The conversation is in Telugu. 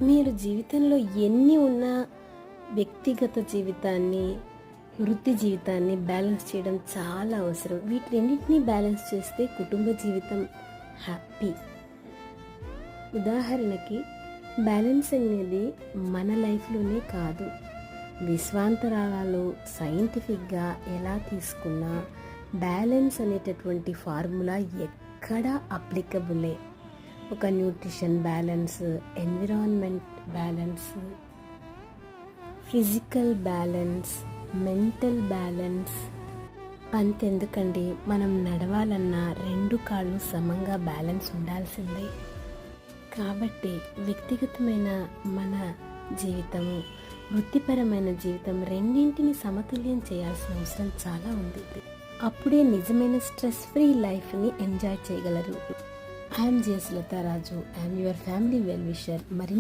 మీరు జీవితంలో ఎన్ని ఉన్నా వ్యక్తిగత జీవితాన్ని, వృత్తి జీవితాన్ని బ్యాలెన్స్ చేయడం చాలా అవసరం. వీటి రెండింటినీ బ్యాలెన్స్ చేస్తే కుటుంబ జీవితం హ్యాపీ. ఉదాహరణకి బ్యాలెన్స్ అనేది మన లైఫ్లోనే కాదు, విశ్వాంతరాలలో సైంటిఫిక్గా ఎలా తీసుకున్నా బ్యాలెన్స్ అనేటటువంటి ఫార్ములా ఎక్కడా అప్లికబులే. ఒక nutrition balance, environment balance, physical balance, mental balance. అంతెందుకండి, మనం నడవాలన్నా 2 కాళ్ళు సమంగా బ్యాలెన్స్ ఉండాల్సిందే. కాబట్టి వ్యక్తిగతమైన మన జీవితము, వృత్తిపరమైన జీవితం రెండింటిని సమతుల్యం చేయాల్సిన అవసరం చాలా ఉంది. అప్పుడే నిజమైన స్ట్రెస్ ఫ్రీ లైఫ్ని ఎంజాయ్ చేయగలరు. I'm J Sulatharaju, I'm your family well wisher.